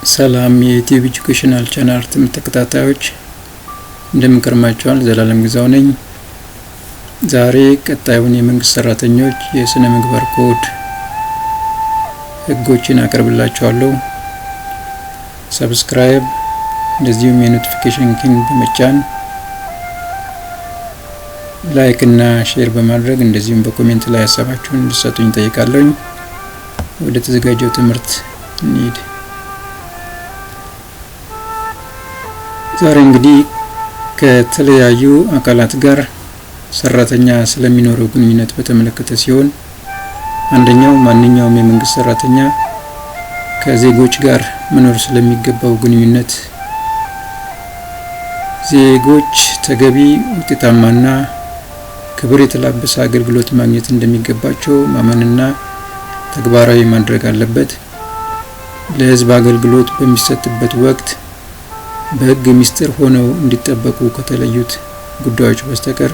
ሰላም የዩቲዩብ ኤጁኬሽናል ቻናል ትምህርት ተከታታዮች እንደምን ከርማችኋል? ዘላለም ግዛው ነኝ። ዛሬ ቀጣዩን የመንግስት ሰራተኞች የስነ ምግባር ኮድ ህጎችን አቀርብላችኋለሁ። ሰብስክራይብ እንደዚሁም የኖቲፊኬሽን ኪን በመጫን ላይክ እና ሼር በማድረግ እንደዚሁም በኮሜንት ላይ ሀሳባችሁን እንድትሰጡኝ ጠይቃለሁ። ወደ ተዘጋጀው ትምህርት እንሂድ። ዛሬ እንግዲህ ከተለያዩ አካላት ጋር ሰራተኛ ስለሚኖረው ግንኙነት በተመለከተ ሲሆን አንደኛው ማንኛውም የመንግስት ሰራተኛ ከዜጎች ጋር መኖር ስለሚገባው ግንኙነት፣ ዜጎች ተገቢ ውጤታማና ክብር የተላበሰ አገልግሎት ማግኘት እንደሚገባቸው ማመንና ተግባራዊ ማድረግ አለበት። ለህዝብ አገልግሎት በሚሰጥበት ወቅት በህግ ሚስጥር ሆነው እንዲጠበቁ ከተለዩት ጉዳዮች በስተቀር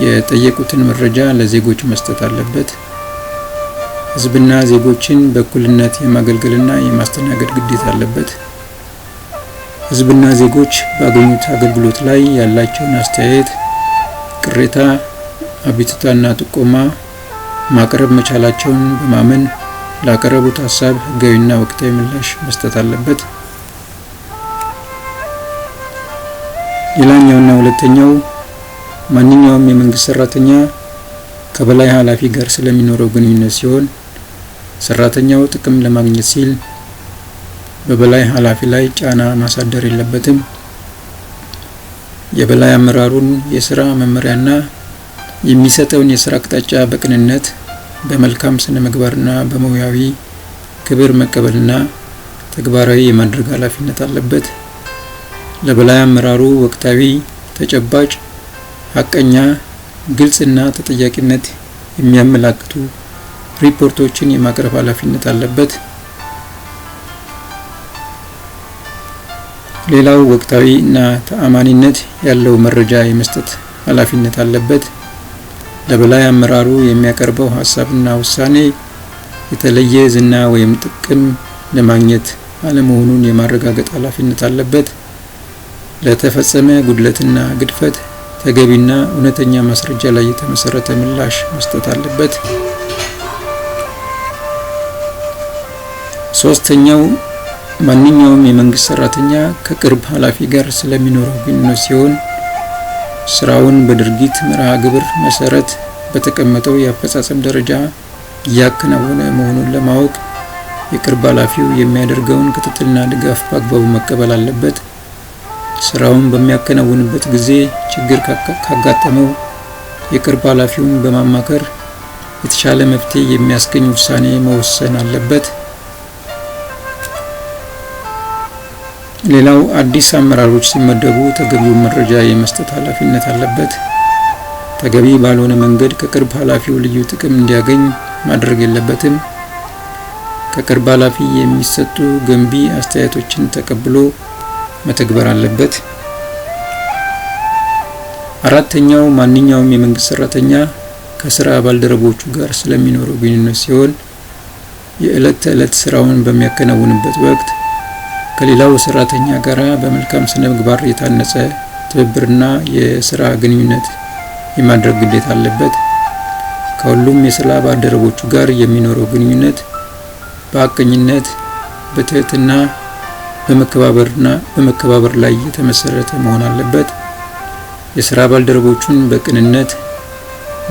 የጠየቁትን መረጃ ለዜጎች መስጠት አለበት። ህዝብና ዜጎችን በእኩልነት የማገልገልና የማስተናገድ ግዴታ አለበት። ህዝብና ዜጎች ባገኙት አገልግሎት ላይ ያላቸውን አስተያየት፣ ቅሬታ፣ አቤቱታና ጥቆማ ማቅረብ መቻላቸውን በማመን ላቀረቡት ሀሳብ ህጋዊና ወቅታዊ ምላሽ መስጠት አለበት። ሌላኛውና ሁለተኛው ማንኛውም የመንግስት ሰራተኛ ከበላይ ኃላፊ ጋር ስለሚኖረው ግንኙነት ሲሆን ሰራተኛው ጥቅም ለማግኘት ሲል በበላይ ኃላፊ ላይ ጫና ማሳደር የለበትም። የበላይ አመራሩን የስራ መመሪያና የሚሰጠውን የስራ አቅጣጫ በቅንነት በመልካም ስነ ምግባርና በሙያዊ ክብር መቀበልና ተግባራዊ የማድረግ ኃላፊነት አለበት። ለበላይ አመራሩ ወቅታዊ፣ ተጨባጭ፣ ሐቀኛ፣ ግልጽና ተጠያቂነት የሚያመላክቱ ሪፖርቶችን የማቅረብ ኃላፊነት አለበት። ሌላው ወቅታዊ እና ተአማኒነት ያለው መረጃ የመስጠት ኃላፊነት አለበት። ለበላይ አመራሩ የሚያቀርበው ሀሳብና ውሳኔ የተለየ ዝና ወይም ጥቅም ለማግኘት አለመሆኑን የማረጋገጥ ኃላፊነት አለበት። ለተፈጸመ ጉድለትና ግድፈት ተገቢና እውነተኛ ማስረጃ ላይ የተመሰረተ ምላሽ መስጠት አለበት። ሶስተኛው ማንኛውም የመንግስት ሰራተኛ ከቅርብ ኃላፊ ጋር ስለሚኖረው ግንኙነት ሲሆን ስራውን በድርጊት መርሃ ግብር መሰረት በተቀመጠው የአፈጻጸም ደረጃ እያከናወነ መሆኑን ለማወቅ የቅርብ ኃላፊው የሚያደርገውን ክትትልና ድጋፍ በአግባቡ መቀበል አለበት። ስራውን በሚያከናውንበት ጊዜ ችግር ካጋጠመው የቅርብ ኃላፊውን በማማከር የተሻለ መፍትሄ የሚያስገኝ ውሳኔ መወሰን አለበት። ሌላው አዲስ አመራሮች ሲመደቡ ተገቢው መረጃ የመስጠት ኃላፊነት አለበት። ተገቢ ባልሆነ መንገድ ከቅርብ ኃላፊው ልዩ ጥቅም እንዲያገኝ ማድረግ የለበትም። ከቅርብ ኃላፊ የሚሰጡ ገንቢ አስተያየቶችን ተቀብሎ መተግበር አለበት። አራተኛው ማንኛውም የመንግስት ሰራተኛ ከስራ ባልደረቦቹ ጋር ስለሚኖረው ግንኙነት ሲሆን የዕለት ተዕለት ስራውን በሚያከናውንበት ወቅት ከሌላው ሰራተኛ ጋር በመልካም ስነ ምግባር የታነጸ ትብብርና የስራ ግንኙነት የማድረግ ግዴታ አለበት። ከሁሉም የስራ ባልደረቦቹ ጋር የሚኖረው ግንኙነት በሐቀኝነት፣ በትህትና፣ በመከባበር ላይ የተመሰረተ መሆን አለበት። የስራ ባልደረቦቹን በቅንነት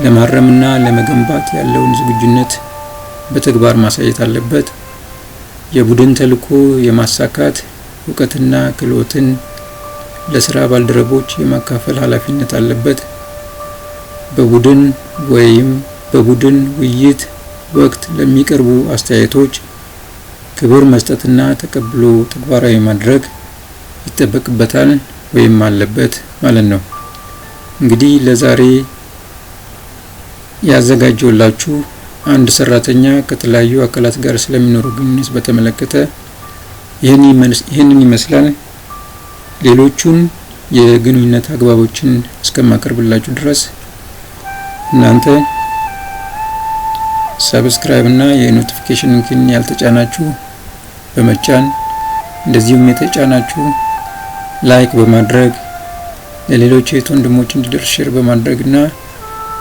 ለማረምና ለመገንባት ያለውን ዝግጁነት በተግባር ማሳየት አለበት። የቡድን ተልዕኮ የማሳካት እውቀትና ክህሎትን ለስራ ባልደረቦች የማካፈል ኃላፊነት አለበት። በቡድን ወይም በቡድን ውይይት ወቅት ለሚቀርቡ አስተያየቶች ክብር መስጠትና ተቀብሎ ተግባራዊ ማድረግ ይጠበቅበታል ወይም አለበት ማለት ነው። እንግዲህ ለዛሬ ያዘጋጀውላችሁ አንድ ሰራተኛ ከተለያዩ አካላት ጋር ስለሚኖረው ግንኙነት በተመለከተ ይህንን ይመስላል። ሌሎቹን የግንኙነት አግባቦችን እስከማቀርብላችሁ ድረስ እናንተ ሰብስክራይብ እና የኖቲፊኬሽን ኪን ያልተጫናችሁ በመጫን እንደዚሁም የተጫናችሁ ላይክ በማድረግ ለሌሎች ወንድሞች እንዲደርስ ሼር በማድረግና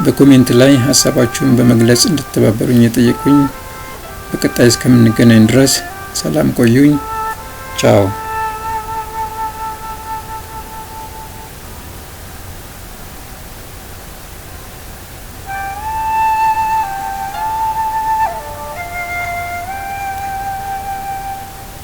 በኮሜንት ላይ ሀሳባችሁን በመግለጽ እንድትተባበሩኝ እየጠየቅኩኝ በቀጣይ እስከምንገናኝ ድረስ ሰላም ቆዩኝ። ቻው።